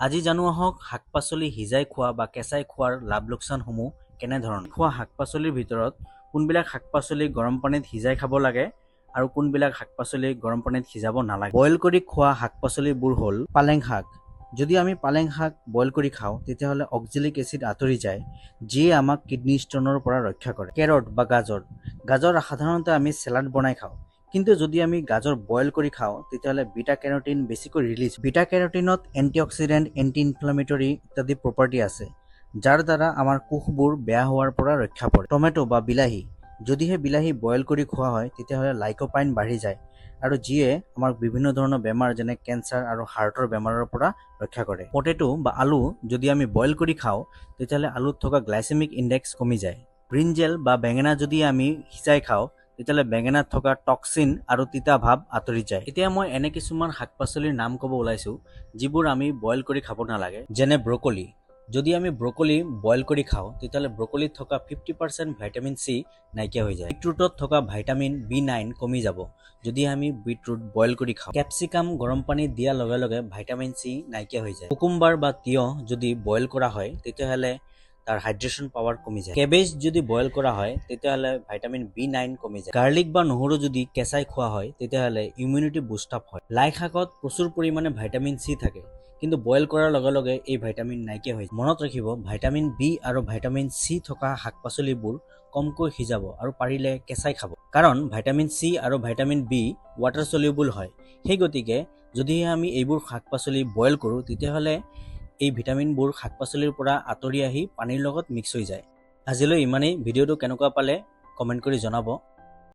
আজি জানো আহক শাক-পাচলি সিজাই খোৱা বা কেঁচাই খোৱাৰ লাভ লোকচানসমূহ কেনেধৰণৰ। খোৱা শাক-পাচলিৰ ভিতৰত কোনবিলাক শাক-পাচলি গৰম পানীত সিজাই খাব লাগে আৰু কোনবিলাক শাক-পাচলি গৰম পানীত সিজাব নালাগে। বইল কৰি খোৱা শাক-পাচলিবোৰ হ'ল পালেং শাক। যদি আমি পালেং শাক বইল কৰি খাওঁ তেতিয়াহ'লে অক্সেলিক এচিড আঁতৰি যায়, যিয়ে আমাক কিডনী ষ্টোনৰ পৰা ৰক্ষা কৰে। কেৰট বা গাজৰ। গাজৰ সাধাৰণতে আমি চেলাড বনাই খাওঁ, কিন্তু যদি আমি গাজৰ বইল কৰি খাওঁ তেতিয়াহ'লে বিটা কেৰটিন বেছিকৈ release. Beta কেৰটিনত antioxidant, anti inflammatory ইত্যাদি প্ৰপাৰ্টি আছে, যাৰ দ্বাৰা আমাৰ কোষবোৰ বেয়া হোৱাৰ পৰা ৰক্ষা পৰে। টমেটো বা বিলাহী। যদিহে বিলাহী বইল কৰি খোৱা হয় তেতিয়াহ'লে লাইকোপাইন বাঢ়ি যায়, আৰু যিয়ে আমাক বিভিন্ন ধৰণৰ বেমাৰ যেনে কেঞ্চাৰ আৰু হাৰ্টৰ বেমাৰৰ পৰা ৰক্ষা কৰে। পটেটো বা আলু যদি আমি বইল কৰি খাওঁ তেতিয়াহ'লে আলুত থকা গ্লাইচেমিক ইণ্ডেক্স কমি যায়। ব্ৰিঞ্জেল বা বেঙেনা যদি আমি সিজাই খাওঁ তেতিয়াহ'লে বেঙেনাত থকা টক্সিন আৰু তিতা ভাৱ আঁতৰি যায়। এতিয়া মই এনে কিছুমান শাক-পাচলিৰ নাম ক'ব ওলাইছোঁ যিবোৰ আমি বইল কৰি খাব নালাগে, যেনে ব্ৰকলি। যদি আমি ব্ৰকলি বইল কৰি খাওঁ তেতিয়াহ'লে ব্ৰকলিত থকা 50% ভাইটামিন চি নাইকিয়া হৈ যায়। বিটৰুটত থকা ভাইটামিন B9 কমি যাব যদি আমি বিটৰুট বইল কৰি খাওঁ। কেপচিকাম গৰম পানীত দিয়াৰ লগে লগে ভাইটামিন চি নাইকিয়া হৈ যায়। কুকুম্বাৰ বা তিয়হ যদি বইল কৰা হয় তেতিয়াহ'লে তাৰ হাইড্ৰেশ্যন পাৱাৰ কমি যায়। কেবেজ যদি বইল কৰা হয় তেতিয়াহ'লে ভাইটামিন B9 কমি যায়। গাৰ্লিক বা নহৰু যদি কেঁচাই খোৱা হয় তেতিয়াহ'লে ইমিউনিটি বুষ্ট আপ হয়। লাই শাকত প্ৰচুৰ পৰিমাণে ভাইটামিন চি থাকে, কিন্তু বইল কৰাৰ লগে লগে এই ভাইটামিন নাইকিয়া হৈ যায়। মনত ৰাখিব, ভাইটামিন বি আৰু ভাইটামিন চি থকা শাক-পাচলিবোৰ কমকৈ সিজাব আৰু পাৰিলে কেঁচাই খাব, কাৰণ ভাইটামিন চি আৰু ভাইটামিন বি ৱাটাৰ সলিউবল হয়। সেই গতিকে যদিহে আমি এইবোৰ শাক-পাচলি বইল কৰোঁ তেতিয়াহ'লে এই ভিটামিনবোৰ শাক-পাচলিৰ পৰা আঁতৰি আহি পানীৰ লগত মিক্স হৈ যায়। আজিলৈ ইমানেই। ভিডিঅ'টো কেনেকুৱা পালে কমেণ্ট কৰি জনাব।